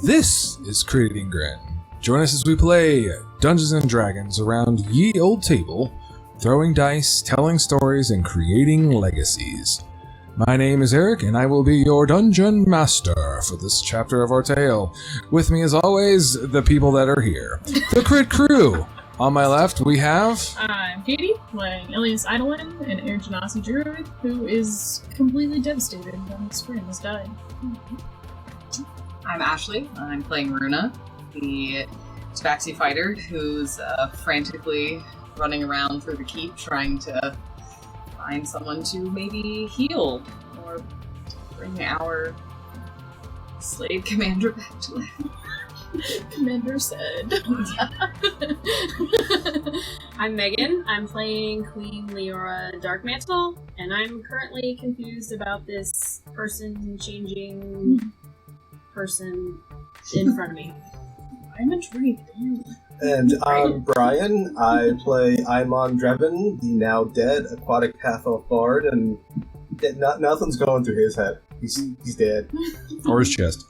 This is Creating Grin. Join us as we play Dungeons & Dragons around ye old table, throwing dice, telling stories, and creating legacies. My name is Eric, and I will be your Dungeon Master for this chapter of our tale. With me, as always, the people that are here. The Crit Crew! On my left, we have... I'm Katie, playing Elias Eidolon, an Air Genasi druid who is completely devastated when his friend has died. I'm Ashley. I'm playing Runa, the Tabaxi fighter who's frantically running around through the keep trying to find someone to maybe heal or bring our slave commander back to life. Commander said. I'm Megan. I'm playing Queen Leora Darkmantle, and I'm currently confused about this person-changing person in front of me. I'm a druid. And I'm Bryan. I play Aimon, the now dead aquatic half-elf bard, and nothing's going through his head. He's dead. Or his chest.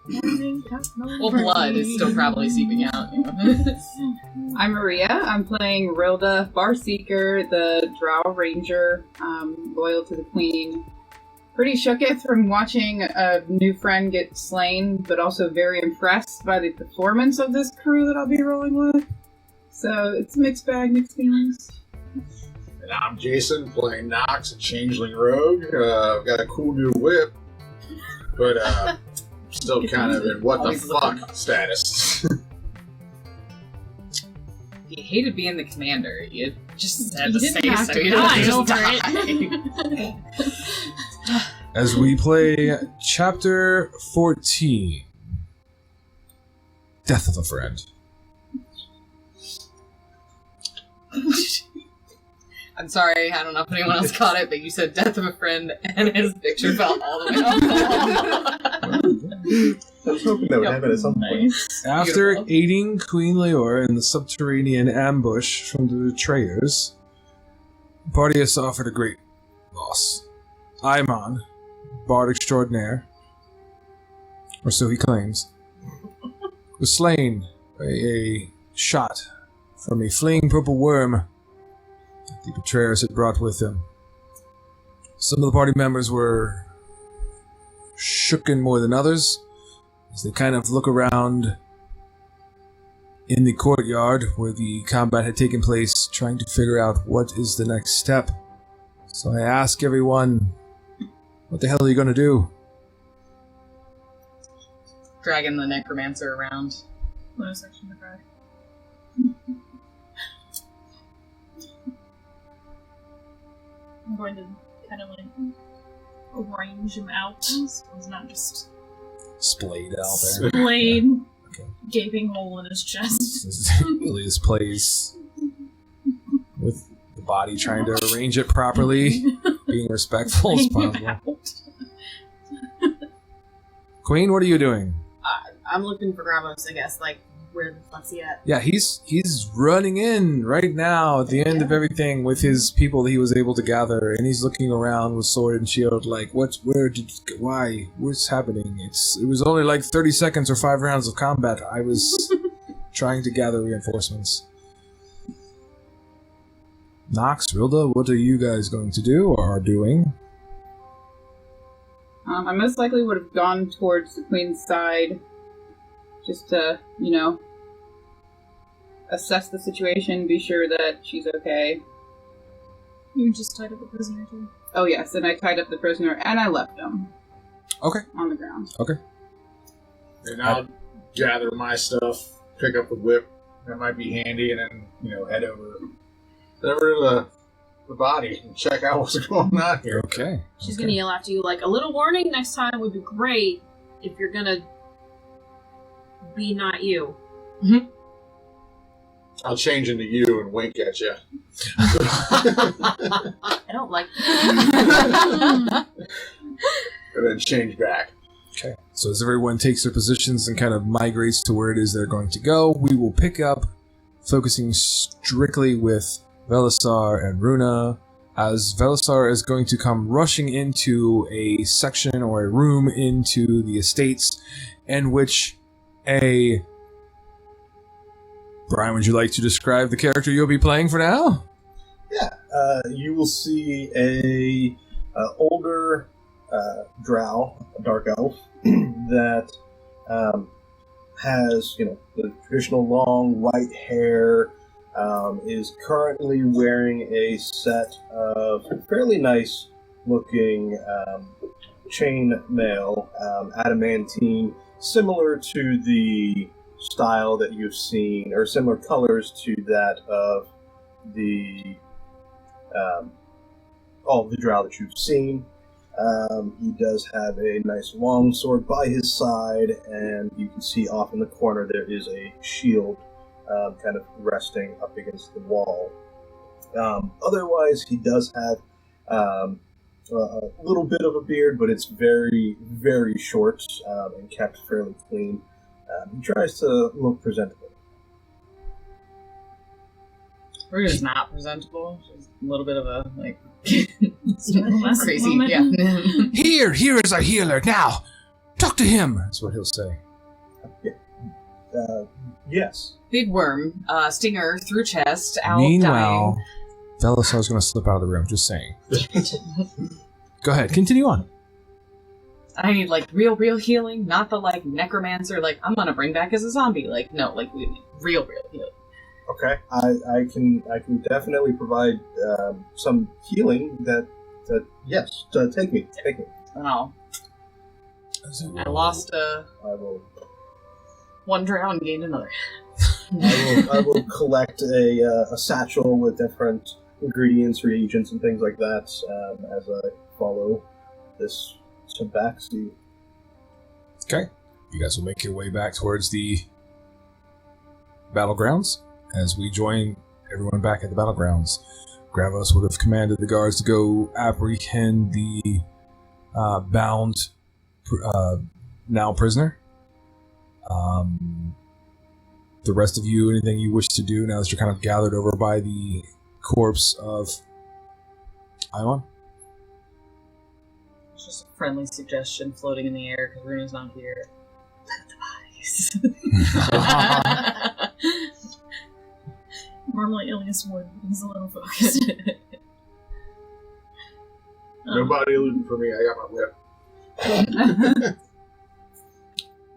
Well, blood is still probably seeping out. You know? I'm Maria. I'm playing Rilda Barseeker, the Drow Ranger, loyal to the Queen. Pretty shooketh from watching a new friend get slain, but also very impressed by the performance of this crew that I'll be rolling with. So it's a mixed bag, mixed feelings. And I'm Jason, playing Nox, a changeling rogue. I've got a cool new whip, but still kind of in what the fuck status. He hated being the commander. You just had to say have so. to You die didn't over just die. As we play Chapter 14, Death of a Friend. I'm sorry, I don't know if anyone else caught it, but you said death of a friend, and his picture fell all the way up the wall. I was hoping that would happen at some point. After Beautiful. aiding Queen Leora in the subterranean ambush from the betrayers, the party has suffered a great loss. Aimon, Bard Extraordinaire, or so he claims, was slain by a shot from a fleeing purple worm that the betrayers had brought with them. Some of the party members were shooken more than others, as they kind of look around in the courtyard where the combat had taken place, trying to figure out what is the next step. So I ask everyone, what the hell are you going to do? Dragging the necromancer around. No section to cry. I'm going to kind of like arrange him out. So he's not just Splayed out there. splayed, Okay. gaping hole in his chest. Ilias plays with the body, trying to arrange it properly, being respectful as Laying him possible. out. Queen, what are you doing? I'm looking for Gravos, I guess. Like, where the fuck's he at? Yeah, he's running in right now at the end of everything with his people that he was able to gather, and he's looking around with sword and shield like, why, what's happening? It was only like 30 seconds or 5 rounds of combat. I was trying to gather reinforcements. Nox, Rilda, what are you guys going to do or are doing? I most likely would have gone towards the Queen's side just to, assess the situation, be sure that she's okay. You just tied up a prisoner too. Oh yes, and I tied up the prisoner and I left him. Okay. On the ground. Okay. And I'll gather my stuff, pick up the whip, that might be handy, and then, head over to the body and check out what's going on here. Okay. She's gonna yell after you, like, a little warning next time would be great if you're gonna be not you. I'll change into you and wink at you. I don't like And then change back. Okay. So as everyone takes their positions and kind of migrates to where it is they're going to go, we will pick up, focusing strictly with Velisar and Runa, as Velisar is going to come rushing into a section or a room into the estates in which a... Bryan, would you like to describe the character you'll be playing for now? Yeah, you will see a older drow, a dark elf, that has, the traditional long white hair, is currently wearing a set of fairly nice looking chain mail, adamantine, similar to the style that you've seen, or similar colors to that of the all of the drow that you've seen. He does have a nice long sword by his side, and you can see off in the corner there is a shield kind of resting up against the wall. Otherwise, he does have a little bit of a beard, but it's very, very short and kept fairly clean. He tries to look presentable. Runa's not presentable. She's a little bit of a, Crazy, crazy, yeah. Here is our healer. Now, talk to him. That's what he'll say. Yes. Big worm, stinger through chest, out Meanwhile, dying. Velasar's going to slip out of the room, just saying. Go ahead, continue on. I need, real healing, not the, necromancer, I'm gonna bring back as a zombie. No, we need real healing. Okay. I can definitely provide some healing that yes, take me. Oh. I lost I will one drow and gained another. I will collect a satchel with different ingredients, reagents, and things like that as I follow this tabaxi. Okay. You guys will make your way back towards the battlegrounds. As we join everyone back at the battlegrounds, Gravos would have commanded the guards to go apprehend the bound now prisoner. The rest of you, anything you wish to do now that you're kind of gathered over by the corpse of Aimon? It's just a friendly suggestion floating in the air because Runa's not here. Let the bodies. Normally Ilias would, but he's a little focused. Nobody looting for me. I got my whip.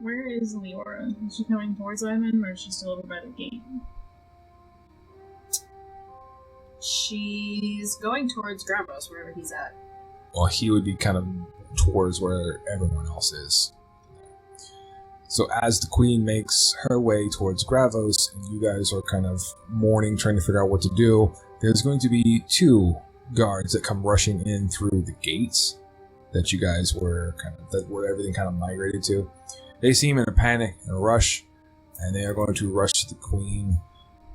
Where is Leora? Is she coming towards Aimon, or is she still over by the gate? She's going towards Gravos, wherever he's at. Well, he would be kind of towards where everyone else is. So as the queen makes her way towards Gravos, and you guys are kind of mourning, trying to figure out what to do, there's going to be two guards that come rushing in through the gates that you guys were where everything kind of migrated to. They seem in a panic and a rush, and they are going to rush to the queen.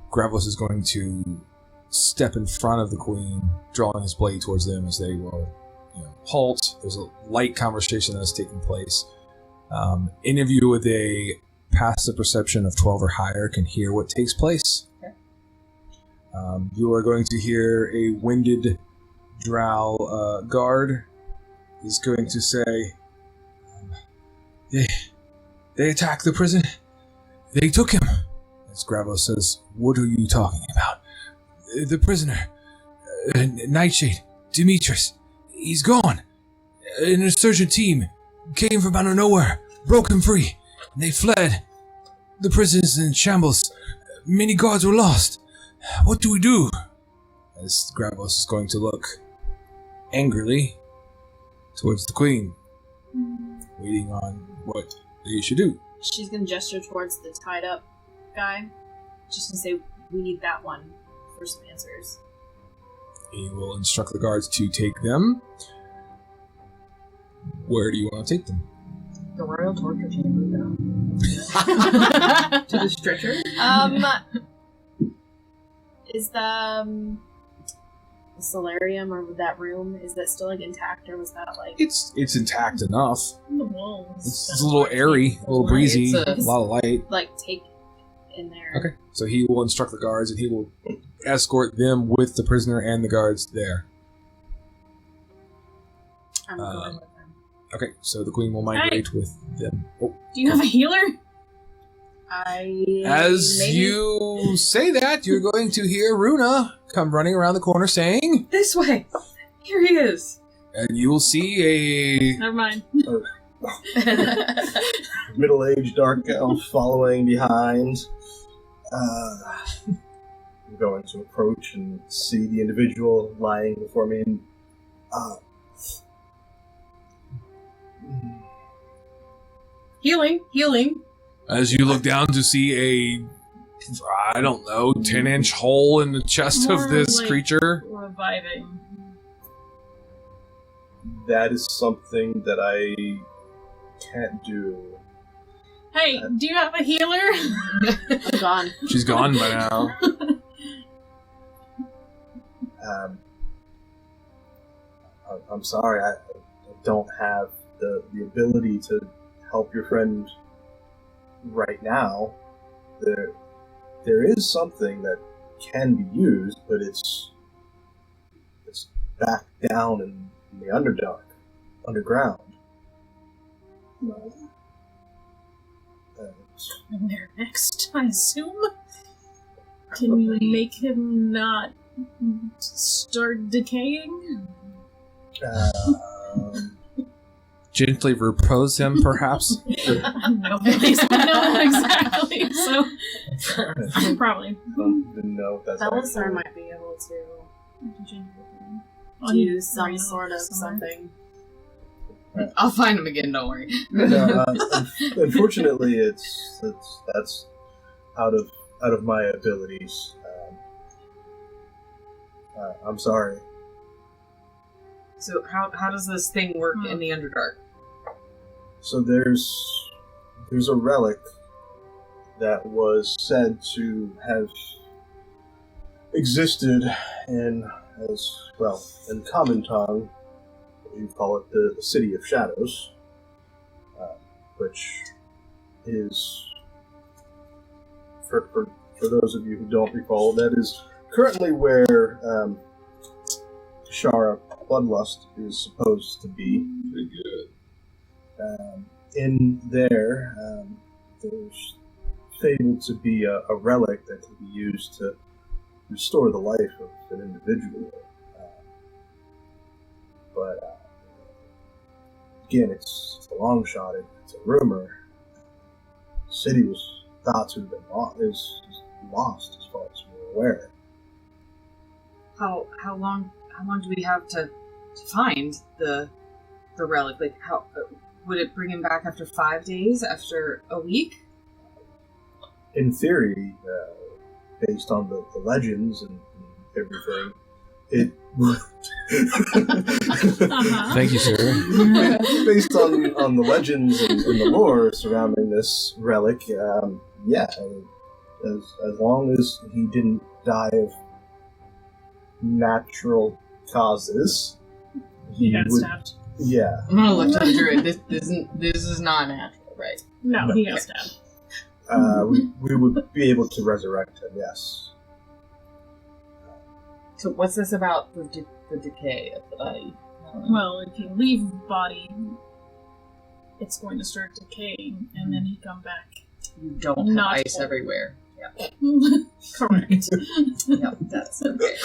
Gravos is going to step in front of the queen, drawing his blade towards them as they will, halt. There's a light conversation that's taking place. Any of you with a passive perception of 12 or higher can hear what takes place. Okay. You are going to hear a winded drow guard is going to say, they attacked the prison. They took him. As Gravos says, what are you talking about? The prisoner, Nightshade, Demetrius, he's gone. An insurgent team came from out of nowhere, broke him free, and they fled. The prison is in shambles. Many guards were lost. What do we do? As Gravos is going to look angrily towards the queen, waiting on what they should do. She's gonna gesture towards the tied up guy, just to say, we need that one for some answers. He will instruct the guards to take them. Where do you want to take them? The royal torture chamber, though. To the stretcher? Is the solarium or that room, is that still intact, or was that It's intact enough. The walls. It's a little airy, a little breezy, It's a lot of light. take in there? Okay, so he will instruct the guards, and he will escort them with the prisoner and the guards there. I'm going with them. Okay, so the queen will migrate with them. Oh. Do you have a healer? As maybe- you say that, you're going to hear Runa come running around the corner saying, This way! Here he is! and you will see a... Never mind. Middle-aged dark elf following behind. I'm going to approach and see the individual lying before me. And, Healing! As you look down to see a, I don't know, 10-inch hole in the chest More of this like- creature. Reviving. that is something that I can't do. Hey, do you have a healer? I'm gone. She's gone by now. I'm sorry, I don't have the ability to help your friend right now. There is something that can be used, but it's back down in the underground. And they're next, I assume? Can you make him not start decaying? Gently repose him, perhaps. No place would know exactly, so probably. Don't even know if that's Belisar actually- might be able to Oh, he do some ran sort of somewhere. something. I'll find him again, don't worry. No, unfortunately, that's out of my abilities. I'm sorry. So how does this thing work in the Underdark? So there's a relic that was said to have existed in common tongue, you call it the City of Shadows, which is, for those of you who don't recall, that is currently where Shara Bloodlust is supposed to be. Pretty good. In there, there's fabled to be a relic that can be used to restore the life of an individual. But again, it's a long shot. It's a rumor. The city was thought to have been lost, as far as we're aware. How long do we have to find the relic? Like, how would it bring him back after 5 days? After a week? In theory, based on the legends and everything, it Thank you, sir. based on the legends and the lore surrounding this relic, as long as he didn't die of natural causes, He got would. stabbed. Yeah, I'm gonna look to the druid. This is not natural, right? No, he got stabbed. we would be able to resurrect him. Yes. So what's this about the decay of the body? Well, if you leave the body, it's going to start decaying, and then he come back. You don't Not have ice full. everywhere. Correct. Yep, that's okay.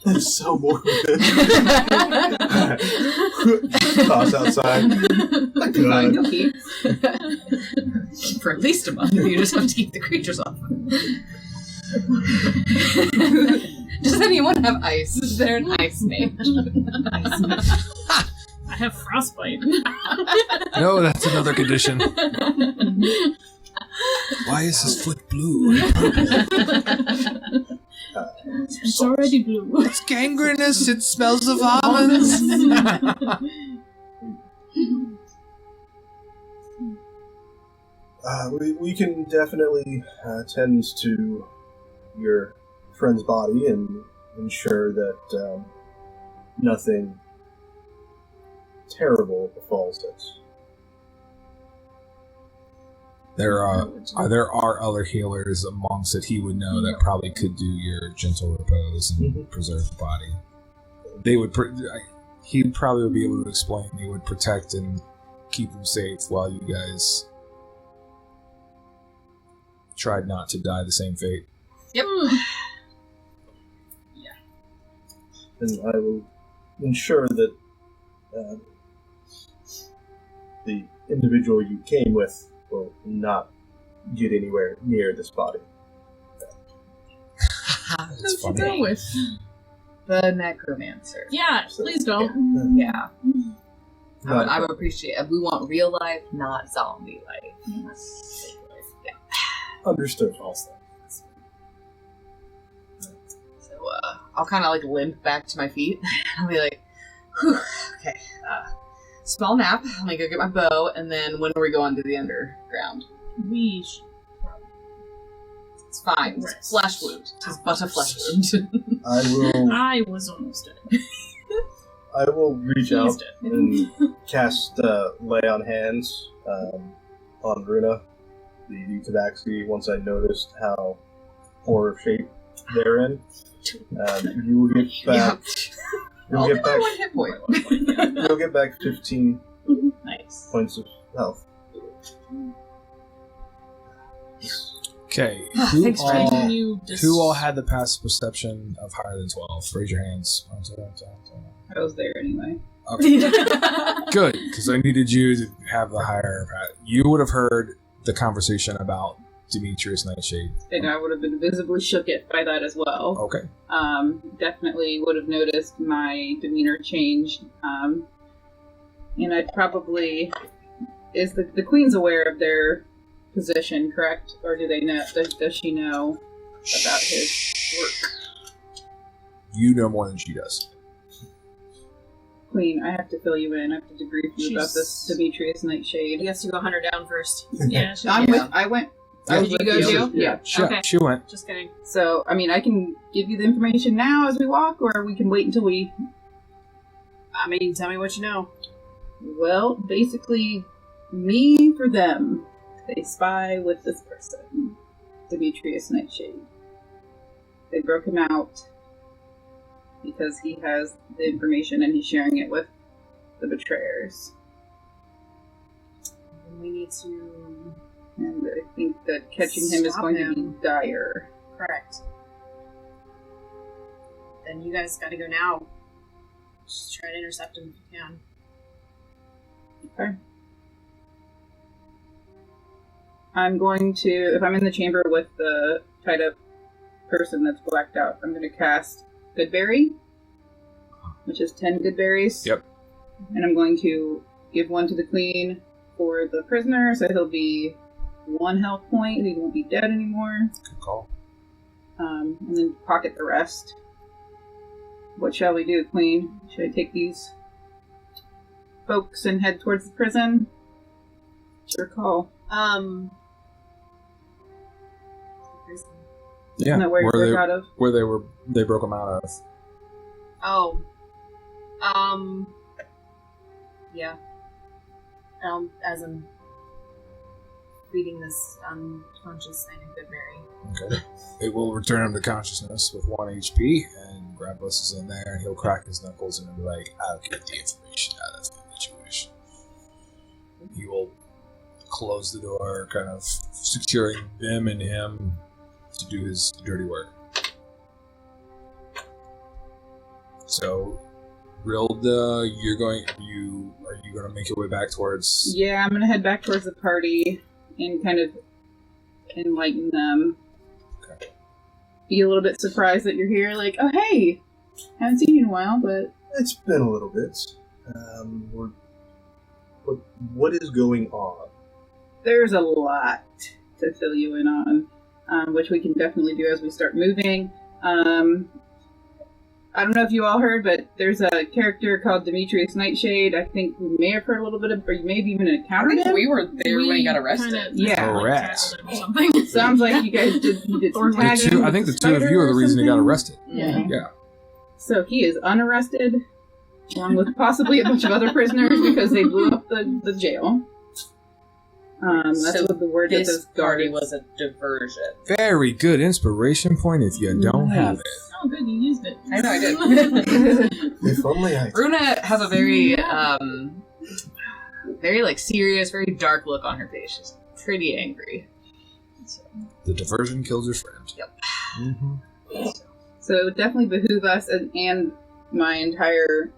That's so morbid. Toss outside. That'd be fine. You'll keep. For at least a month. You just have to keep the creatures off. Does anyone have ice? Is there an ice mage? I have frostbite. No, that's another condition. Why is his foot blue? It's already blue. It's gangrenous. It smells of almonds. We can definitely tend to your friend's body and ensure that nothing terrible befalls us. There are other healers amongst it he would know that probably could do your gentle repose and preserve the body. They would. He'd probably be able to explain. He would protect and keep him safe while you guys tried not to die the same fate. Yep. And I will ensure that the individual you came with will not get anywhere near this body. That's Who'd you funny. go with? The necromancer. Yeah, So, please don't. Yeah. Not I would appreciate it. We want real life, not zombie life. understood. Also. So, I'll kind of like limp back to my feet. I'll be like, whew, okay, small nap. Let me go get my bow, and then when are we going to the underground? We should. It's fine. Right. It's flesh wound. It's but a flesh wound. I I was almost dead. will reach He's out dead. and cast lay on hands on Runa, the tabaxi, once I noticed how poor of shape they're in. You will get back. You'll Only get by back. 1 hit point. You'll get back 15 Nice. points of health. Okay, Thanks, Bryan. Can you who all had the passive perception of higher than 12? Raise your hands. I was there anyway. Okay. Good, because I needed you to have the higher. You would have heard the conversation about Demetrius Nightshade. And I would have been visibly shooketh by that as well. Okay. Definitely would have noticed my demeanor change. And I'd probably... Is the queen's aware of their position, correct? Or do they know? Does she know about his work? You know more than she does. Queen, I have to fill you in. I have to debrief you about this She's- Demetrius Nightshade. He has to go hunt her down first. Yeah, she I Yeah. went. Yeah. I was Did with you go too? Yeah. She, Okay. she went. Just kidding. So, I mean, I can give you the information now as we walk, or we can wait until we... I mean, tell me what you know. Well, basically, me for them. They spy with this person, Demetrius Nightshade. They broke him out because he has the information and he's sharing it with the betrayers. And we need to... And I think that catching him is Stop going to him. be dire. Correct. Then you guys gotta go now. Just try to intercept him if you can. Okay. I'm going to, if I'm in the chamber with the tied up person that's blacked out, I'm going to cast Goodberry, which is 10 good berries. Yep. And I'm going to give one to the queen for the prisoner, so he'll be 1 health point, he won't be dead anymore. Good call. And then pocket the rest. What shall we do, queen? Should I take these folks and head towards the prison? It's your call. Yeah. Isn't that where you where broke out of? they broke them out of. Oh. Yeah. As I'm feeding this unconscious thing a good berry. Okay. It will return him to consciousness with 1 HP, and Grabus is in there, and he'll crack his knuckles and be like, I'll get the information out of him that you wish. He will close the door, kind of securing them and him to do his dirty work. So, Rilda, are you going to make your way back towards... Yeah, I'm gonna head back towards the party and kind of enlighten them. Okay. Be a little bit surprised that you're here, like, oh hey! Haven't seen you in a while, but It's been a little bit. What is going on? there's a lot to fill you in on, which we can definitely do as we start moving. I don't know if you all heard, but there's a character called Demetrius Nightshade. I think we may have heard a little bit of, or you may have even I encountered think him. we were there when he got arrested. Kinda, Yeah. Correct. tackled him or something. Sounds like you guys did some The tagging. I think the two of you are the reason he got arrested. Yeah. Yeah. So he is unarrested, along with possibly a bunch of other prisoners because they blew up the jail. That's So what the word that This those party guards. was a diversion. Very good inspiration point if you don't have it. Oh, good, you used it. I know I did. If only I. Runa has a very, very like serious, very dark look on her face. She's pretty angry. So, The diversion kills your friend. Yep. Mm-hmm. So it would definitely behoove us and my entire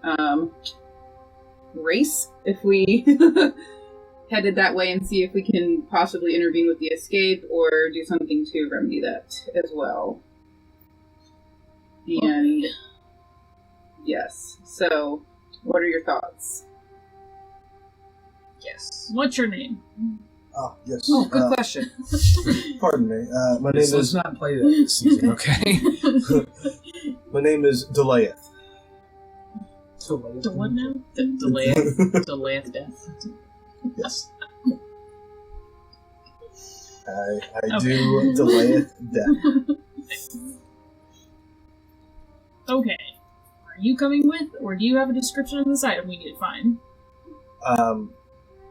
race if we headed that way and see if we can possibly intervene with the escape or do something to remedy that as well. And yes, so what are your thoughts? yes. What's your name? Ah, yes. Oh, good question. Pardon me. My name Let's is not play that this season, okay? my name is Delayeth. The what now? Delayeth death. Yes. I Okay. do Delayeth death. Okay. Are you coming with, or do you have a description of this item we need to find?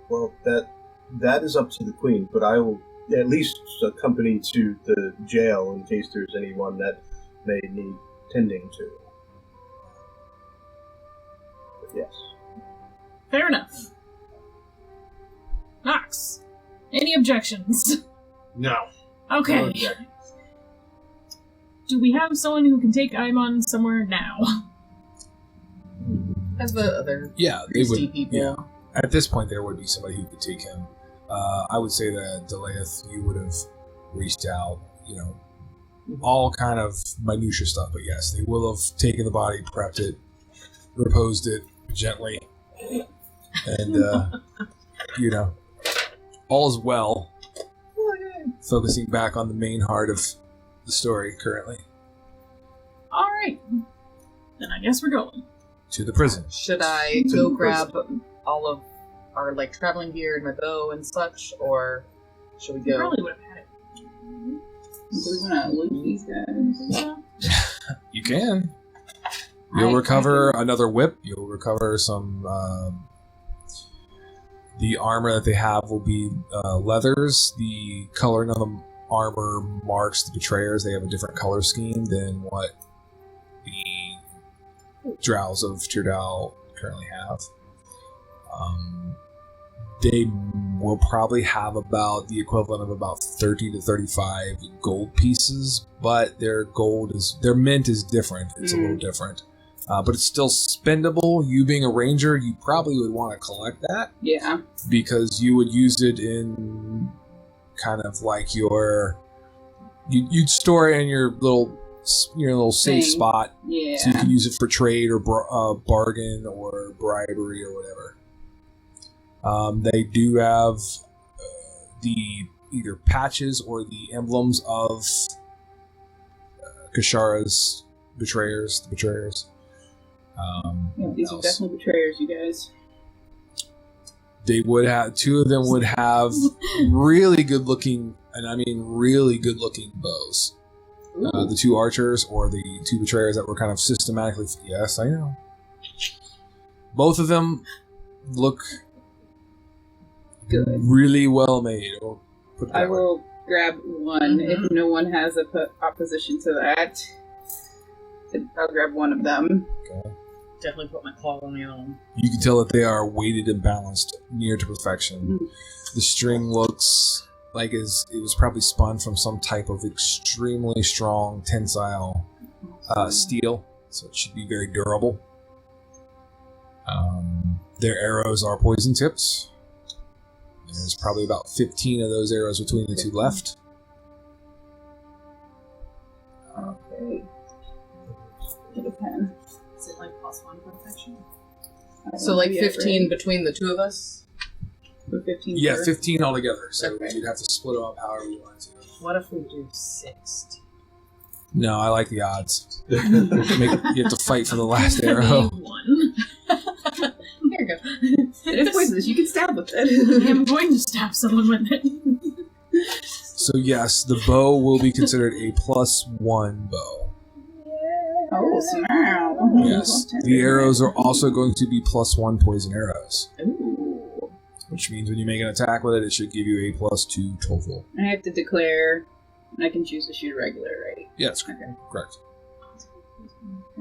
Well, that is up to the queen, but I will at least accompany to the jail in case there's anyone that may need tending to. But yes. Fair enough. Knox, any objections? No. Okay. No objection. Do we have someone who can take Aimon somewhere now? As the other Yeah, they priesty would. people. Yeah. At this point, there would be somebody who could take him. I would say that Delayeth, you would have reached out, all kind of minutia stuff. But yes, they will have taken the body, prepped it, reposed it gently, and all is well. Focusing back on the main heart of the story currently. Alright. Then I guess we're going. To the prison. Should I To go the grab all of our traveling gear and my bow and such, or should we We go? probably would have had it. Do we want to loot these guys? You can. You'll recover another whip. You'll recover some. The armor that they have will be leathers. The coloring on the armor marks the betrayers. They have a different color scheme than what the drows of Tyrdal currently have. They will probably have about the equivalent of about 30 to 35 gold pieces, but their mint is different. It's a little different. But it's still spendable. You being a ranger, you probably would want to collect that Yeah. because you would use it in kind of like you'd store it in your little safe Thing. spot, Yeah. so you can use it for trade or bargain or bribery or whatever. They do have the either patches or the emblems of Kashara's betrayers, the betrayers. Yeah, these are else? definitely betrayers, you guys. They would have, two of them would have really good looking, and I mean really good looking bows. The two archers or the two betrayers that were kind of systematically. Yes, I know. Both of them look Good. really well made. We'll put it I that way. will grab one if no one has opposition to that. I'll grab one of them. Okay. Definitely put my claw on the other one. You can tell that they are weighted and balanced near to perfection. The string looks like it was probably spun from some type of extremely strong tensile steel, so it should be very durable. Their arrows are poison tipped. There's probably about 15 of those arrows between the two left. Okay. Get a pen. Is it like +1 perfection? I So don't like know yet, 15 right? between the two of us? Or 15 Yeah, per? 15 altogether, so Okay. you'd have to split them up however you want to. What if we do 60? No, I like the odds. You have to fight for the last Maybe arrow. one. Here you go. It is poisonous. You can stab with it. I'm going to stab someone with it. So yes, the bow will be considered a +1 bow. Oh, snap. Yes, the arrows are also going to be +1 poison arrows, Ooh. which means when you make an attack with it, it should give you a +2 total. I have to declare, and I can choose to shoot a regular, right? Yes, Okay. correct.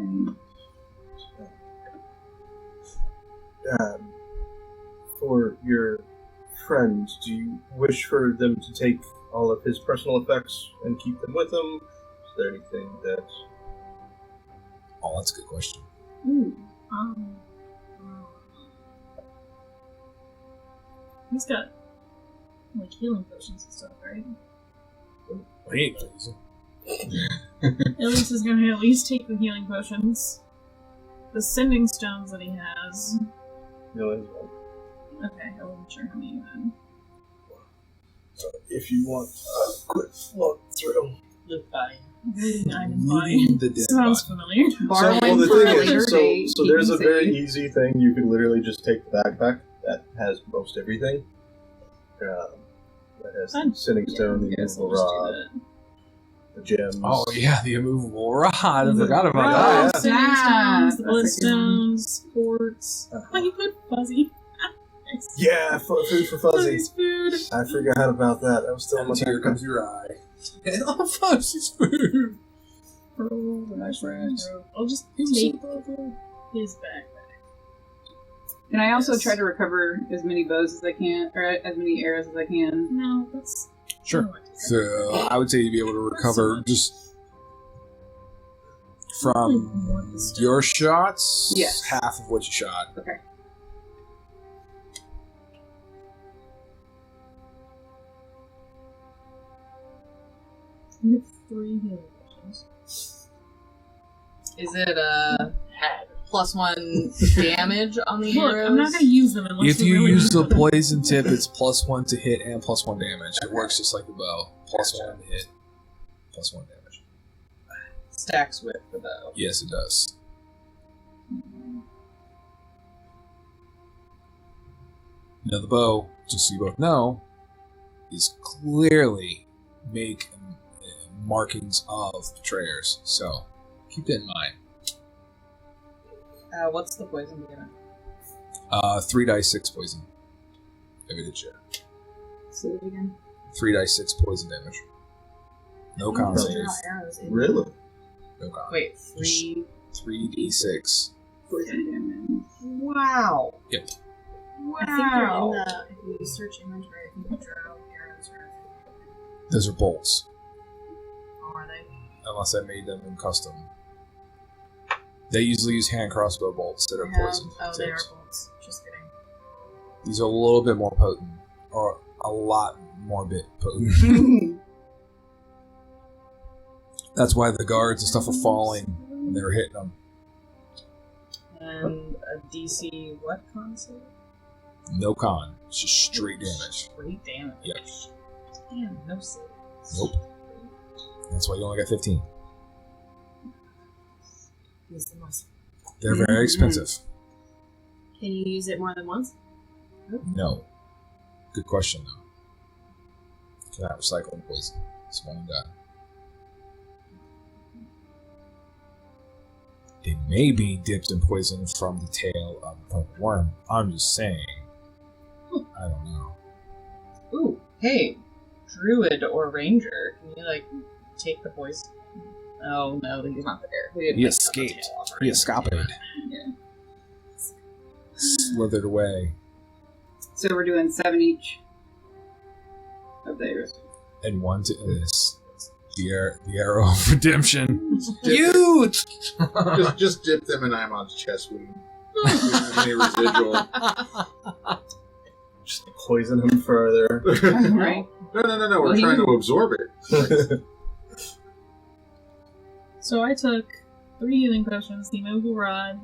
Okay. For your friends, do you wish for them to take all of his personal effects and keep them with him? Is there anything that... Oh, that's a good question. Ooh. He's got like healing potions and stuff, right? Wait, At least he's gonna at least take the healing potions. The sending stones that he has. No, as well. Okay, I wasn't sure how many you had. If you want a quick look through. Luke body. Reading item Looting body. the dead Sounds body. familiar. Borrowing so, well, the for a thing later is, date, so there's a keeping very safe. easy thing. You could literally just take the backpack that has most everything. That has Fine. the sitting stone, the Yes, I'll immovable just do rod, that. the gems. Oh yeah, the immovable rod. I forgot about Rod, that. yeah. Sending Ah, stones, the that's a good one. bloodstones, quartz. Oh, you put fuzzy. Nice. Yeah, food for Fuzzy. Fuzzy's food. I forgot about that. That was still in my Here backpack. comes your eye. Oh, Fuzzy's food. Oh, my friend. I'll just take his backpack. Can I also Yes. try to recover as many bows as I can, or as many arrows as I can? No, that's... Sure. So I would say you'd be able to recover just from your shots. Yes. Half of what you shot. Okay. You have 3 healing potions. Is it +1 damage on the Look, arrows? I'm not gonna use them unless If we you really use the need them. poison tip, it's +1 to hit and +1 damage. It works just like the bow. +1 to hit, +1 damage. Stacks with the bow. Yes, it does. Now the bow, just so you both know, is clearly make markings of betrayers. So keep that in mind. What's the poison again? 3 dice 6 poison. If it hits you. Say it again. 3 dice 6 poison damage. No con Draw save. arrows in. Really? No con. Wait, 3. 3d6. Poison damage. Wow. Yep. Wow. I think they're in the. If you search inventory, I think the draw arrows are. Those are bolts. Oh, are they? Unless I made them in custom. They usually use hand crossbow bolts that are Yeah. poison. Oh, they are tips. bolts. Just kidding. These are a little bit more potent. Or a lot more bit potent. That's why the guards and stuff are falling when they were hitting them. And a DC what con save? No con. It's just straight damage. Straight damage. Yep. Damn, no saves. Nope. That's why you only got 15. Use the most. They're very expensive. Can you use it more than once? No. Good question, though. Cannot recycle the poison. It's one and done. It may be dipped in poison from the tail of the worm. I'm just saying. I don't know. Ooh, hey, druid or ranger, can you like take the poison? Oh no, he's not there. We didn't He make the tail escaped. off or He anything. escaped. Yeah. Slithered away. So we're doing 7 each of the arrows. And one to this. The arrow of redemption. Huge! just dip them in Aimon's chest wound. Any residual. Just poison him further. Right. No. Well, We're he trying to would- absorb it. So I took 3 healing potions, the immovable rod,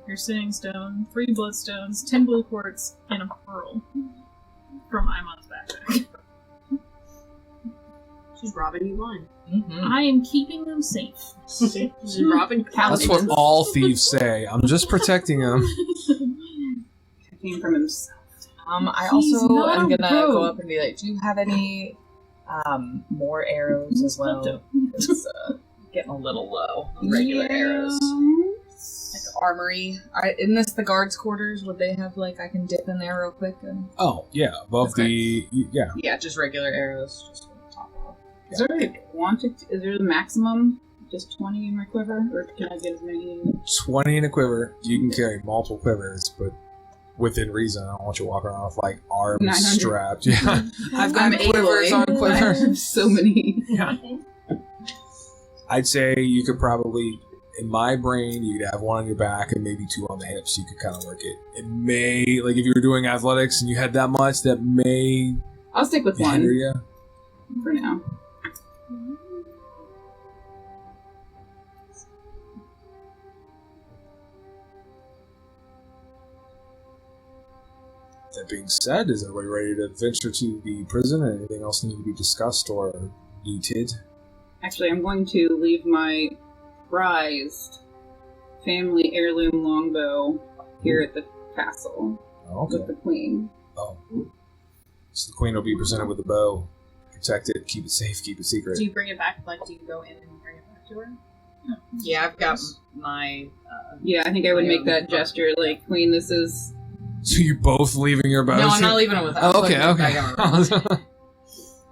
your sitting stone, 3 bloodstones, 10 blue quartz, and a pearl from Aimon's backpack. She's robbing you blind. Mhm. I am keeping them safe. She's robbing That's paladins. what all thieves say. I'm just protecting them. Came from himself. I He's also not am a gonna go rogue. up and be like, do you have any more arrows as well? Klepto. It's getting a little low on regular arrows. Like armory. Isn't this the guards' quarters? Would they have like I can dip in there real quick and Oh, yeah. Above Okay. yeah. just regular arrows, just on top of. Is there a quantity? Is there the maximum just 20 in my quiver, or can I get as many? 20 in a quiver. You can carry multiple quivers, but within reason. I don't want you walking around with like arms 900. strapped. Yeah, I've got I'm quivers on Aloy. I quivers. have so many. Yeah. I'd say you could probably, in my brain, you could have one on your back and maybe two on the hips. You could kind of work it. It may, like if you were doing athletics and you had that much, that may I'll stick with hinder one you. for now. That being said, is everybody ready to venture to the prison? Or anything else need to be discussed or looted? Actually, I'm going to leave my prized family heirloom longbow here at the castle Oh, with okay. the queen. Oh. So the queen will be presented with the bow. Protect it, keep it safe, keep it secret. Do you bring it back? Like, do you go in and bring it back to her? Yeah, I've got my. Yeah, I think I would make that gesture, like, queen, this is... So you're both leaving your bows? No, I'm here? not leaving it with her. Oh, I'm okay, putting it back in my room. okay.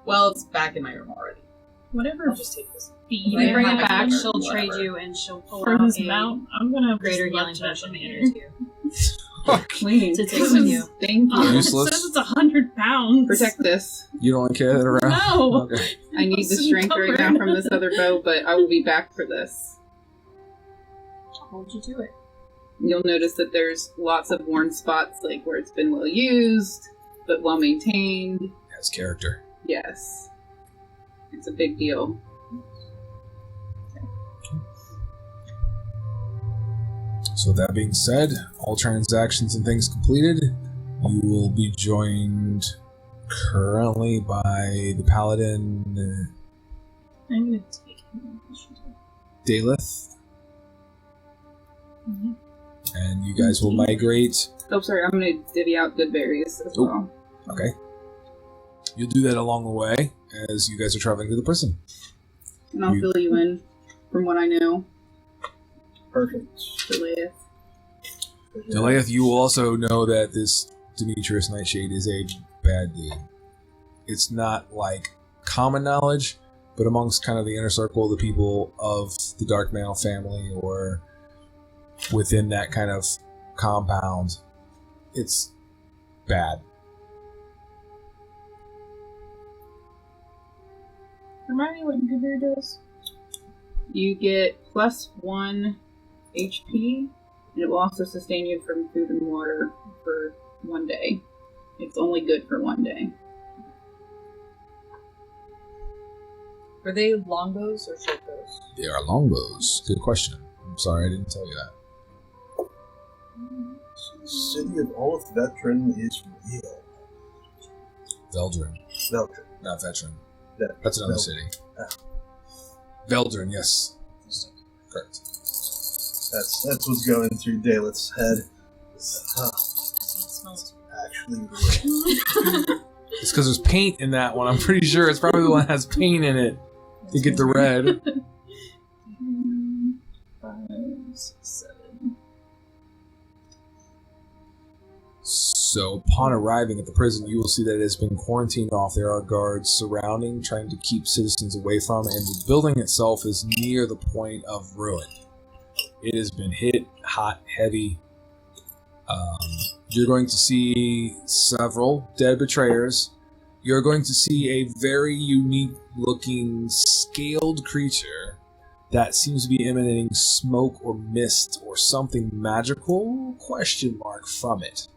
Well, it's back in my room already. Whatever. I'll just take this. You Right, can bring right, it back. right, She'll whatever. trade you, and she'll pull For out his a mount, I'm gonna greater just healing left that potion in and here. hand it to you. Queen, To take with you. thank Oh, you. it Useless. says it's 100 pounds. Protect this. You don't want to carry that around? No. Okay. I need the It's strength right now covered. from this other bow, but I will be back for this. I'll hold you to it. You'll notice that there's lots of worn spots, like where it's been well used, but well maintained. Has character. Yes. It's a big deal. So that being said, all transactions and things completed, you will be joined currently by the paladin I'm gonna take him. Daleth, Mhm. and you guys will migrate. Oh, sorry, I'm gonna divvy out good berries as Oop. well. Okay. You'll do that along the way as you guys are traveling to the prison. And I'll You- fill you in from what I know. Perfect. Delayeth. Daleth, you will also know that this Demetrius Nightshade is a bad dude. It's not like common knowledge, but amongst kind of the inner circle of the people of the Dark Mantle family or within that kind of compound, it's bad. Remind me what Gavir does. You get +1 HP, and it will also sustain you from food and water for 1 day. It's only good for 1 day. Were they longbows or short bows? They are longbows. Good question. I'm sorry I didn't tell you that. The city of Olith Veteran is real. Veldrin, Veteran. not veteran. Veteran. That's another Veldrin. city. Ah. Veldrin, yes. Correct. That's what's going through Daleth's head. Huh, It smells actually real. It's because there's paint in that one. I'm pretty sure it's probably the one that has paint in it to get the red. 5, 6, 7. So, upon arriving at the prison, you will see that it has been quarantined off. There are guards surrounding, trying to keep citizens away from it, and the building itself is near the point of ruin. It has been hit hot, heavy. You're going to see several dead betrayers. You're going to see a very unique-looking scaled creature that seems to be emanating smoke or mist or something magical, ? From it.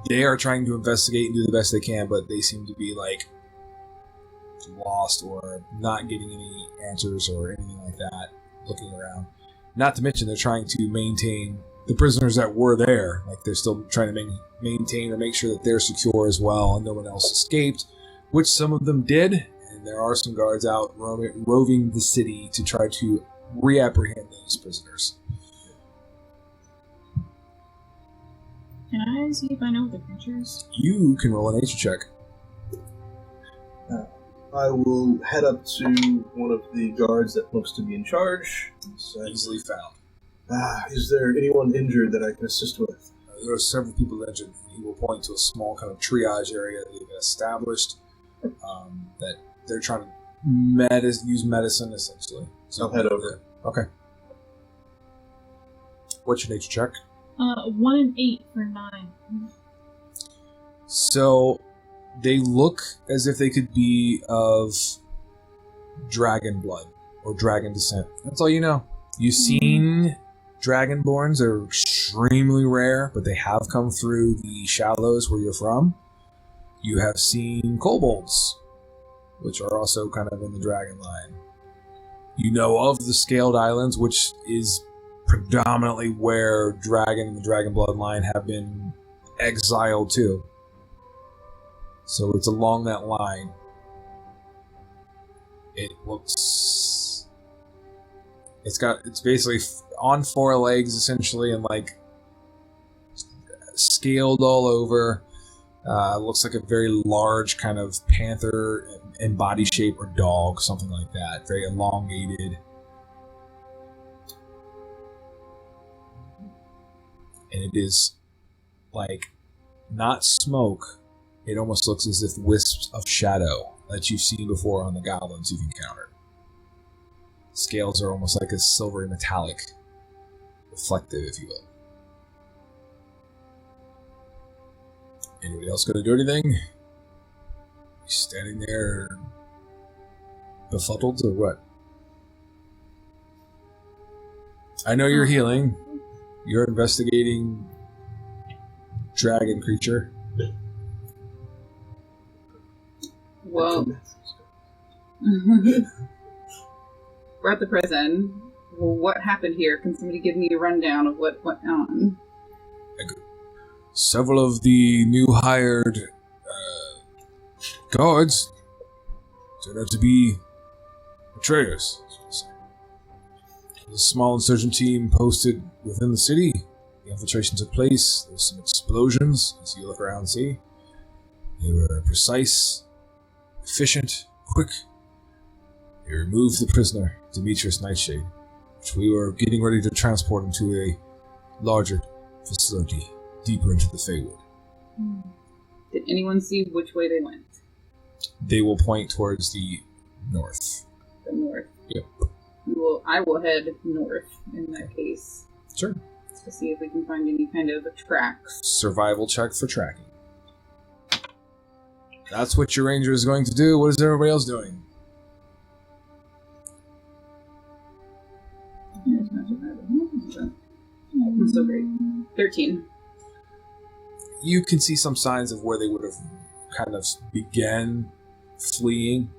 They are trying to investigate and do the best they can, but they seem to be like lost or not getting any answers or anything like that, looking around. Not to mention they're trying to maintain the prisoners that were there. Like they're still trying to maintain or make sure that they're secure as well and no one else escaped, which some of them did. And there are some guards out roving the city to try to reapprehend those prisoners. Can I see if I know the creatures? You can roll a nature check. I will head up to one of the guards that looks to be in charge. Say, Easily found. is there anyone injured that I can assist with? There are several people injured. He will point to a small kind of triage area that they've established that they're trying to use medicine essentially. So I'll head over. Okay. What's your nature check? 1 and 8 for 9. So they look as if they could be of dragon blood or dragon descent. That's all you know. You've seen dragonborns. They're extremely rare, but they have come through the shallows where you're from. You have seen kobolds, which are also kind of in the dragon line. You know of the Scaled Islands, which is predominantly where dragon and the dragon bloodline have been exiled to. So it's along that line. It looks... It's basically on 4 legs, essentially, and like scaled all over. Looks like a very large kind of panther in body shape, or dog, something like that. Very elongated. And it is like not smoke. It almost looks as if wisps of shadow that you've seen before on the goblins you've encountered. Scales are almost like a silvery metallic, reflective, if you will. Anybody else gonna do anything? You standing there befuddled or what? I know you're healing. You're investigating dragon creature. Well, we're at the prison. Well, what happened here? Can somebody give me a rundown of what went on? Several of the new hired guards turned out to be betrayers. A small insurgent team posted within the city. The infiltration took place. There were some explosions, as you look around and see. They were precise, efficient, quick. They removed the prisoner, Demetrius Nightshade, which we were getting ready to transport him to a larger facility deeper into the Feywood. Did anyone see which way they went? They will point towards the north. The north. Yep. Well, I will head north in that case. Sure. To see if we can find any kind of tracks. Survival check for tracking. That's what your ranger is going to do. What is everybody else doing? That's so great. 13. You can see some signs of where they would have kind of began fleeing.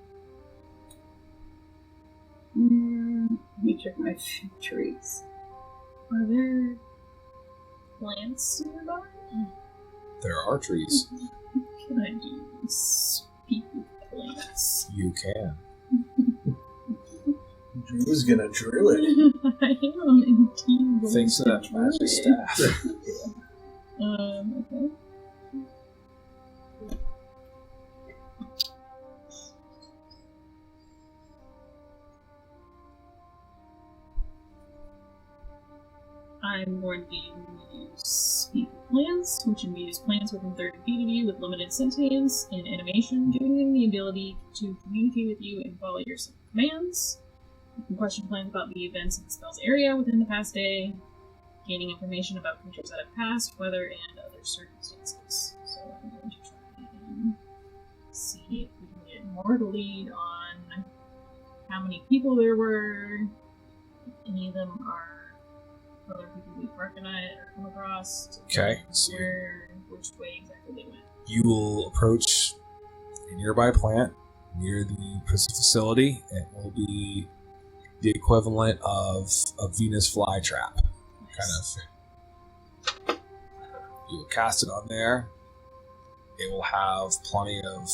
Let me check my trees. Are there plants nearby? There are trees. Can I do speak with plants? You can. Drew's gonna drew it. I am indeed going Thanks to that do magic it. staff. Okay. I'm going to use Speak with Plants, which imbues plants within 30 feet of you with limited sentience and animation, giving them the ability to communicate with you and follow your simple commands. You can question plans about the events in the spell's area within the past day, gaining information about creatures that have passed, weather, and other circumstances. So I'm going to try and see if we can get more of a lead on how many people there were, if any of them are other people we've recognized or come across. Okay, so which way exactly they went. you will approach a nearby plant near the prison facility. It will be the equivalent of a Venus flytrap, kind of. You will cast it on there. It will have plenty of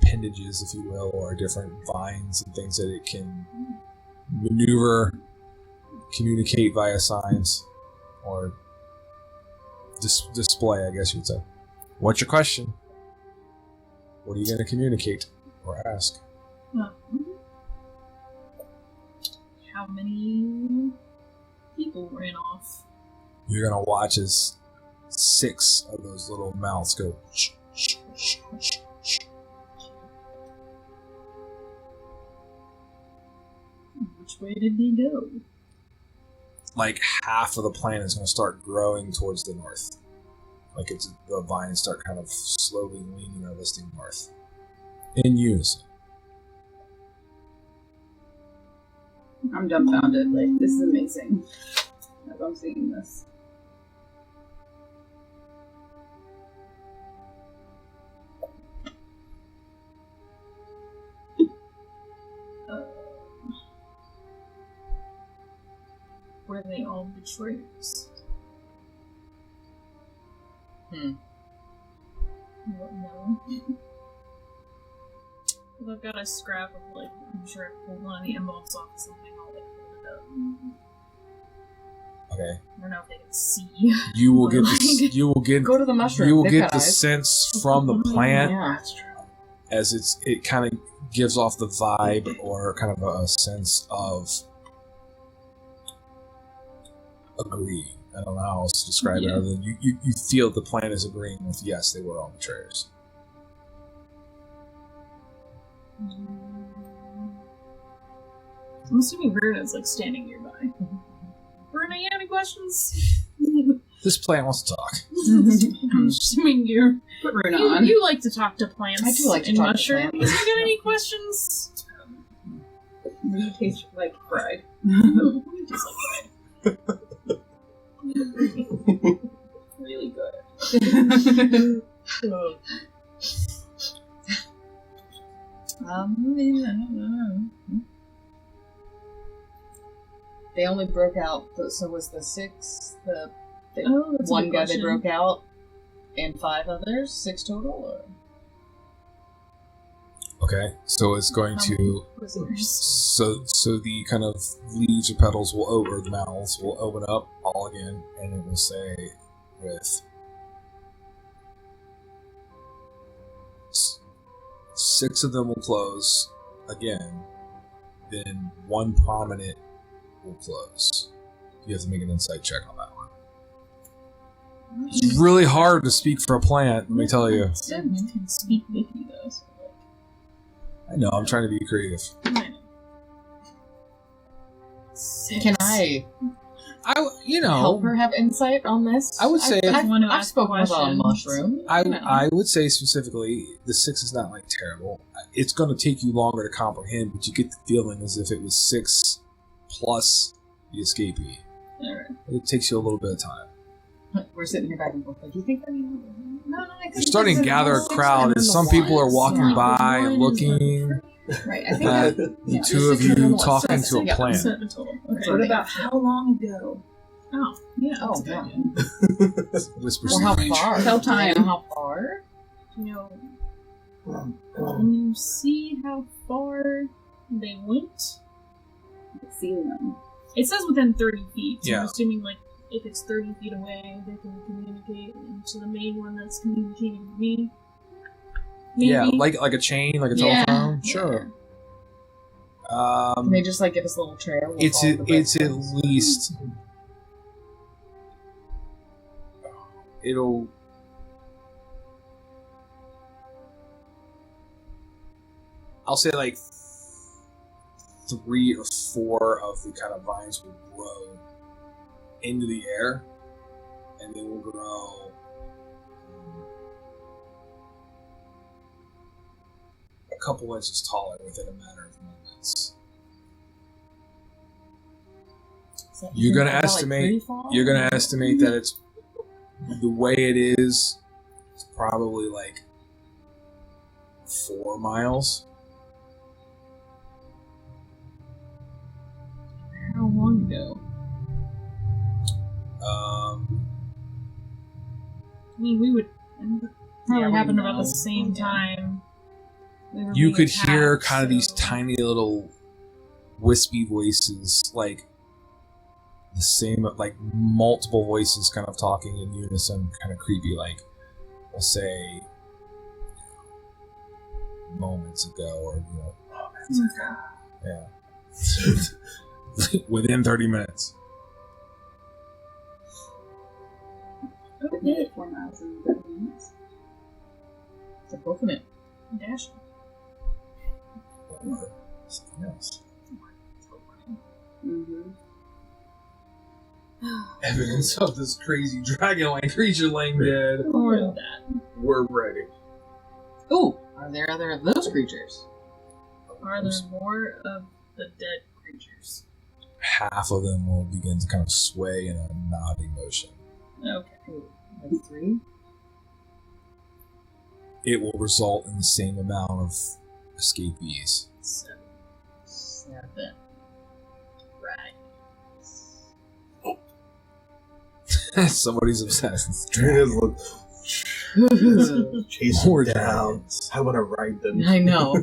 appendages, if you will, or different vines and things that it can maneuver, communicate via signs, or display, I guess you'd say. What's your question? What are you going to communicate or ask? How many people ran off? You're going to watch as 6 of those little mouths go. Which way did they go? Like half of the plant is going to start growing towards the north. Like the vines start kind of slowly leaning or listing north. In unison. I'm dumbfounded. Like, this is amazing. As I'm seeing this. Were they all betrayers? Hmm. What, no. Well, I've got a scrap of, like, I'm sure I pulled one of the envelopes off or something. I'll, like, hold it up. Okay. I don't know if they can see. You will Or, get like- you will get Go to the mushroom. you will They've get got the eyes. sense from the plant Yeah. as it kind of gives off the vibe or kind of a sense of agreeing. I don't know how else to describe it Yeah. other than you feel the plant is agreeing with yes, they were all betrayers. I'm assuming Runa's, like, standing nearby. Runa, you have any questions? This plant wants to talk. I'm assuming you're... Put Runa on. You like to talk to plants. I do like to and talk to mushrooms. plants. You got any questions? You taste like fried. Just like that. Really good. I don't know. They only broke out. So was the 6 the Oh, that's a one good guy question. they broke out, and 5 others? 6 total, or? Okay, so it's going to Prisoners. so the kind of leaves or petals will or the mouths will open up all again, and it will say with 6 of them will close again, then 1 prominent will close. You have to make an insight check on that one. It's really hard to speak for a plant, let me tell you. Some can speak with you, though. So, I know, I'm trying to be creative. like, I know. Can I You know, help her have insight on this? I would say- I've spoken about a mushroom. I would say specifically, the 6 is not like terrible. It's going to take you longer to comprehend, but you get the feeling as if it was 6 plus the escapee. Alright. It takes you a little bit of time. We're sitting here back and forth. Like, do you think that? No, I think You're starting to it's gather a 6 crowd and then as the some people are ones. walking Yeah. by and One is looking Right, I think at that, the 2 of you talking to a Yeah. plant. 7 total. Okay. What about how long ago? Oh, yeah. Oh, that's a good yeah. idea. Whispers Or how in the range. far? Tell Do you time. know how far? You know, can you see how far they went? Feeling them. It says within 30 feet. So Yeah. I'm assuming, like, if it's 30 feet away, they can communicate to the main one that's communicating with me. Maybe. Yeah, like a chain, like a Yeah. telephone. Sure. Can they just like give us a little trail? with It's all at, the it's at breadcrumbs? least it'll I'll say like 3 or 4 of the kind of vines will grow into the air, and they will grow a couple inches taller within a matter of moments. Is that- You're gonna is that, like, estimate- pretty far? You're gonna estimate that it's the way it is. It's probably like 4 miles. How long ago? I mean, we would. Probably Yeah, we happened about know. the same Yeah. time. We were You being could hear attacked, kind of these so- tiny little wispy voices, like the same, like multiple voices kind of talking in unison, kind of creepy, like we'll say moments ago or moments ago. Yeah. Within 30 minutes. Okay. 4 miles in 30 minutes. It's a book in it. Dash. Or something else. Mm-hmm. Evidence of this crazy dragon-like creature laying dead. Or that. We're ready. Ooh, are there other of those creatures? Are there more of the dead creatures? Half of them will begin to kind of sway in a nodding motion. Okay. Like 3? It will result in the same amount of escapees. 7. 7. Right. Somebody's obsessed. Dragons look chase More them down. dragons. I want to ride them. I know.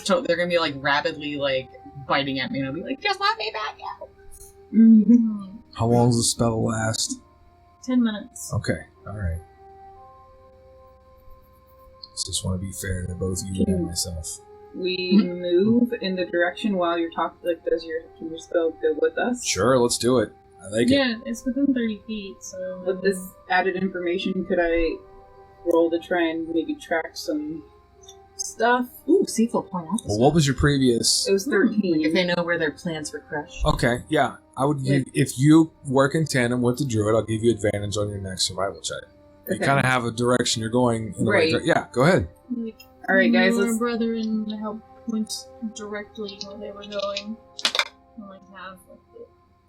So they're gonna be like rapidly like biting at me, and I'll be like, "Just let me back out." Mm-hmm. How long does the spell last? 10 minutes. Okay, alright. Just want to be fair to both you and myself. We move in the direction while you're talking. Like, can your spell go with us? Sure, let's do it. I like it. Yeah, it's within 30 feet, so... With this added information, could I roll to try and maybe track some stuff? Ooh, see if they'll point out. Well, what was your previous? It was 13. If they know where their plants were crushed. Okay, yeah. I would give, if you work in tandem with the druid, I'll give you advantage on your next survival check. You Okay. kind of have a direction you're going in the right Right. direction. Yeah, go ahead. Like, All right, guys. Our Let's. brethren helped point directly where they were going. And, like, have, like, the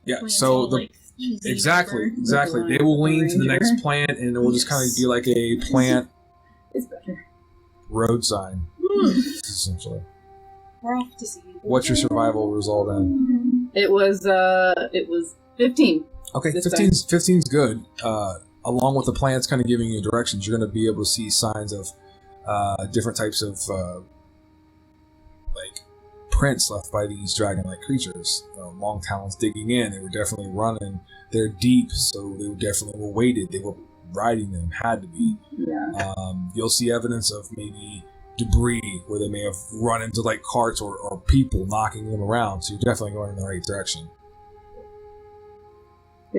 Yeah, plants so all, the like, cheesy exactly, over. exactly. The They will lean to the ranger. next plant, and it will just kind of be like a plant It's better. road sign, essentially. We're off to see. What's your survival result in? It was 15. Okay, This 15's good. Along with the plants kind of giving you directions, you're going to be able to see signs of different types of like prints left by these dragon-like creatures. Long talons digging in. They were definitely running. They're deep, so they definitely were weighted. They were riding them. Had to be. Yeah. You'll see evidence of maybe debris where they may have run into like carts or people knocking them around. So you're definitely going in the right direction.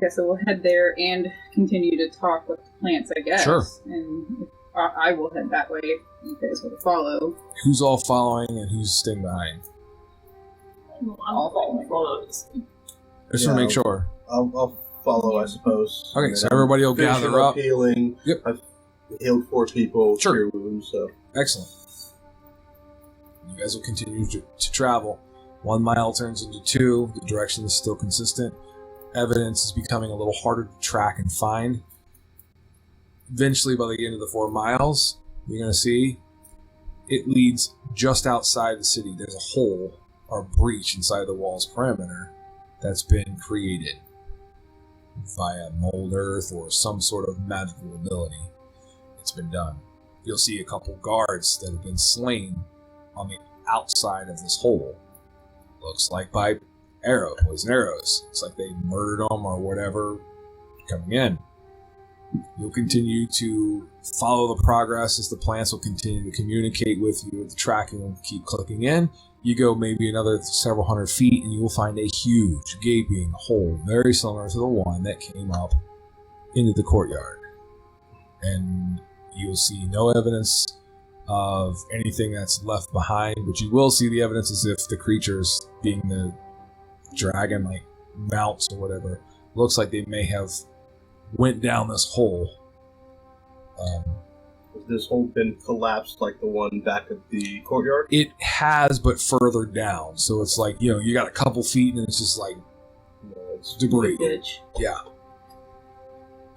Yeah, so we'll head there and continue to talk with the plants, I guess. Sure. And I will head that way if you guys will follow. Who's all following and who's staying behind? Well, I'll follow. follows. Just want to make sure. I'll follow, I suppose. Okay, And so then everybody will finishing gather up. Healing. Yep. I've healed 4 people, Sure. cure wounds, so. Excellent. You guys will continue to travel. 1 mile turns into 2. The direction is still consistent. Evidence is becoming a little harder to track and find. Eventually, by the end of the 4 miles, you're going to see it leads just outside the city. There's a hole or breach inside the wall's perimeter that's been created via mold earth or some sort of magical ability. It's been done. You'll see a couple guards that have been slain on the outside of this hole. Looks like by poison arrows. It's like they murdered them or whatever coming in. You'll continue to follow the progress as the plants will continue to communicate with you. The tracking will keep clicking in. You go maybe another several hundred feet and you will find a huge gaping hole, very similar to the one that came up into the courtyard. And you'll see no evidence of anything that's left behind, but you will see the evidence as if the creatures, being the dragon like mounts or whatever, looks like they may have went down this hole. Has this hole been collapsed like the one back at the courtyard? It has, but further down. So it's like, you got a couple feet and it's just like No, it's debris. Ditch. Yeah.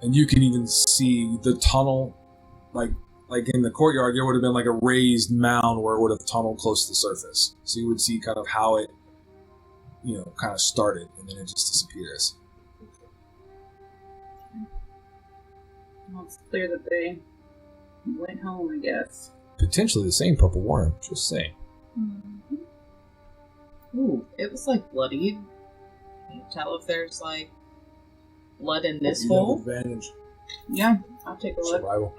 And you can even see the tunnel, like in the courtyard, there would have been like a raised mound where it would have tunneled close to the surface. So you would see kind of how it, kind of started, and then it just disappears. Well, it's clear that they went home, I guess. Potentially the same purple worm, just saying. Ooh, it was like bloodied. Can you tell if there's like blood in this You have hole? advantage. Yeah, I'll take a look. Survival.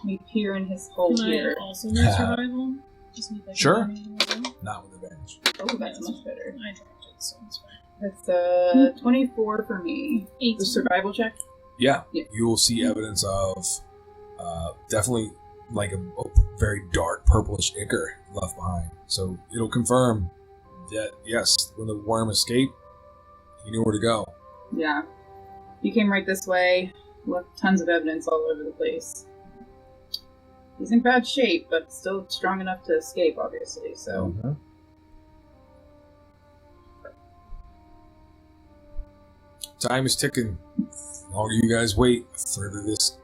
We peer in his hole Can here. I also do survival? Just need that Sure. advantage. Not with advantage. Oh, that's much better. I dropped it, so it's fine. That's 24 for me. 8. The survival check? Yeah, Yeah. you will see evidence of definitely like a very dark purplish ichor left behind. So it'll confirm Yes, when the worm escaped, he knew where to go. Yeah. He came right this way, left tons of evidence all over the place. He's in bad shape, but still strong enough to escape, obviously, so... Mhm. Time is ticking. The longer you guys wait, the further this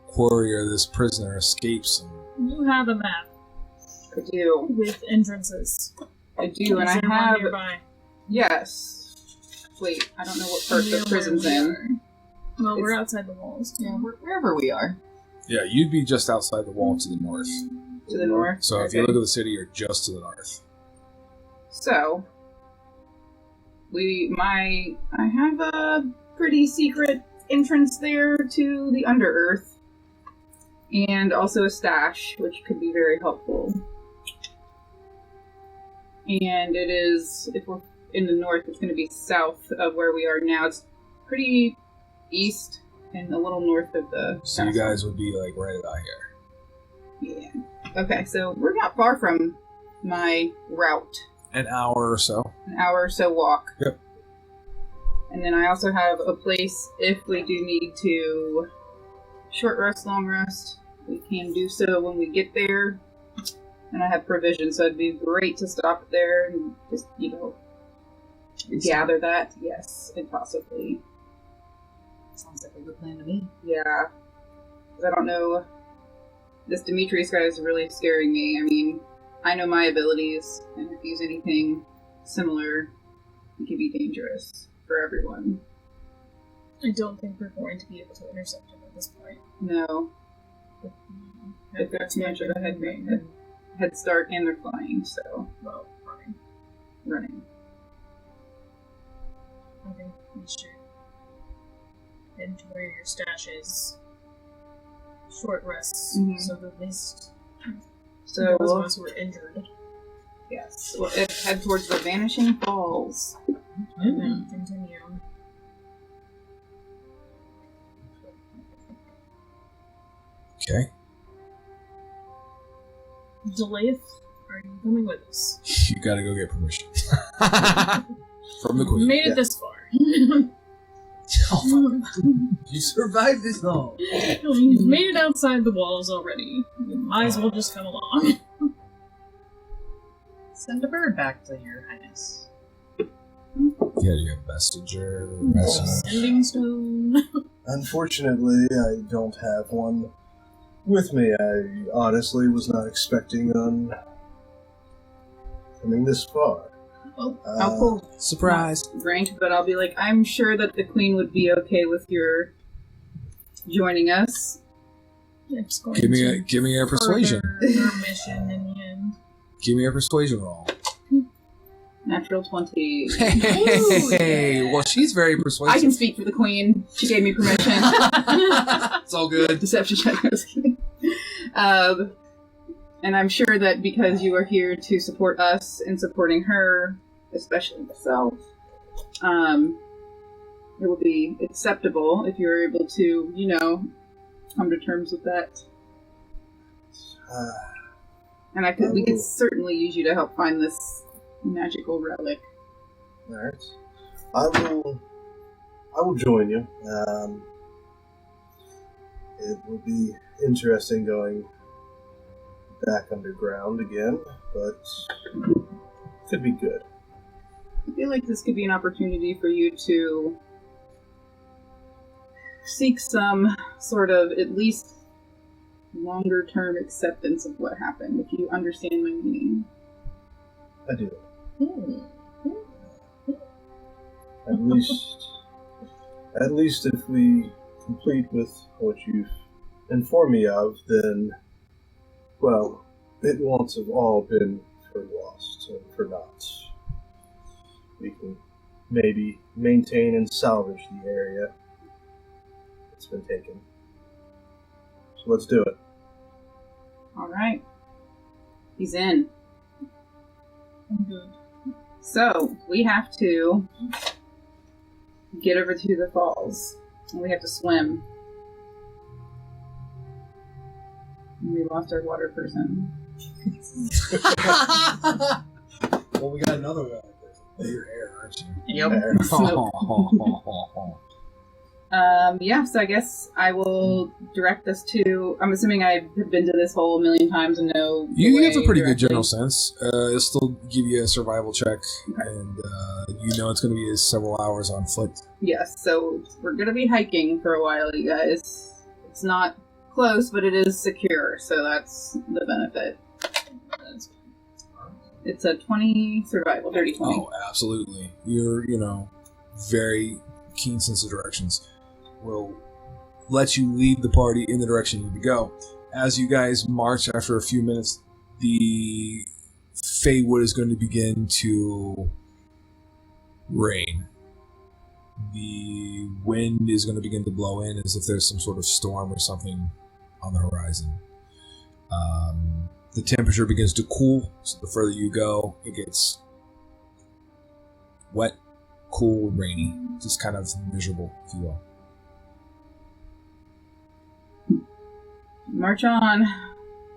quarry or this prisoner escapes. And You have a map I do. with entrances. I do, and Is I there one have... nearby? Yes. Wait, I don't know what part Near the prison's where we in. are. Well, we're It's- outside the walls. Yeah, wherever we are. yeah, you'd be just outside the wall to the north. To the north. So if you look at the city, you're just to the north. So, I have a pretty secret entrance there to the Underearth, and also a stash, which could be very helpful. And it is, if we're in the north, it's going to be south of where we are now. It's pretty east and a little north of the So you castle. guys would be like right about here. Yeah. Okay, so we're not far from my route. An hour or so. An hour or so walk. Yep. And then I also have a place if we do need to short rest, long rest. We can do so when we get there. And I have provisions, so it'd be great to stop there and just, gather that. Yes, and possibly. Sounds like a good plan to me. Yeah. 'Cause I don't know. This Demetrius guy is really scaring me. I mean, I know my abilities, and if he's anything similar, he could be dangerous for everyone. I don't think we're going to be able to intercept him at this point. No. They've got too much of a head start, and they're flying, so Well, running. running. I think we should head to where your stash is. Short rests, Mhm. so that at least So those of us who are injured. yes, we'll head towards the Vanishing Falls. And then continue. Okay. Delayeth, are you coming with us? You gotta go get permission. From the We queen. made it Yeah. this far. You survived this long. You've made it outside the walls already. You might as well just come along. Send a bird back to your highness. Yeah, you have messenger, messenger. Sending stone. Unfortunately, I don't have one with me. I honestly was not expecting on coming this far. Oh, How cool. Surprise. Granted, but I'll be like, I'm sure that the Queen would be okay with your joining us. it's going Give to me a persuasion. further your mission in the end. Give me a persuasion roll. Natural 20. Hey, well, she's very persuasive. I can speak for the Queen. She gave me permission. It's all good. Deception check. I was kidding. And I'm sure that because you are here to support us and supporting her, especially myself, it will be acceptable if you're able to, come to terms with that. And we could certainly use you to help find this magical relic. Alright. I will join you. It will be interesting going back underground again, but it could be good. I feel like this could be an opportunity for you to seek some sort of at least longer term acceptance of what happened, if you understand my meaning. I do. At least if we complete with what you've informed me of, then, well, it won't have all been for lost and for naught. We can maybe maintain and salvage the area that's been taken. So let's do it. Alright. He's in. I'm good. So, we have to get over to the falls. And we have to swim. And we lost our water person. Well, we got another one. Your hair, aren't you? Yep. Yeah, so I guess I will direct us to. I'm assuming I've been to this hole a million times and know. the You have a way pretty good directly. general sense. It'll still give you a survival check, and you know it's going to be several hours on foot. Yes, so we're gonna be hiking for a while, you guys. It's not close, but it is secure, so that's the benefit. It's a 20 survival, dirty 20. Oh, absolutely. You're, very keen sense of directions. Will let you lead the party in the direction you need to go. As you guys march, after a few minutes, the Feywood is going to begin to rain. The wind is going to begin to blow in as if there's some sort of storm or something on the horizon. The temperature begins to cool, so the further you go, it gets wet, cool, and rainy. Just kind of miserable, if you will. March on.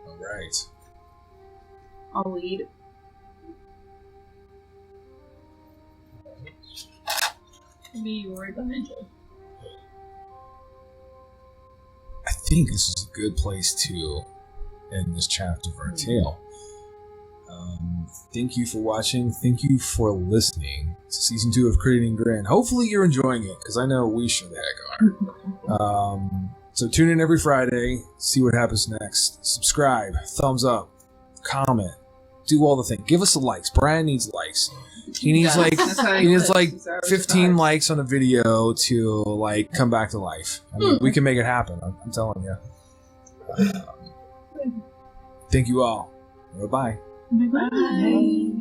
All right. I'll lead. Me right behind you. I think this is a good place to end this chapter of our tale. Thank you for watching. Thank you for listening to Season 2 of Creating Grand. Hopefully you're enjoying it, because I know we sure the heck are. So tune in every Friday, see what happens next. Subscribe, thumbs up, comment, do all the things. Give us the likes. Bryan needs likes. He needs That's how he needs like He's already 15 survived. likes on a video to come back to life. I mean, we can make it happen. I'm telling you. Thank you all. Bye-bye. Bye-bye. Bye.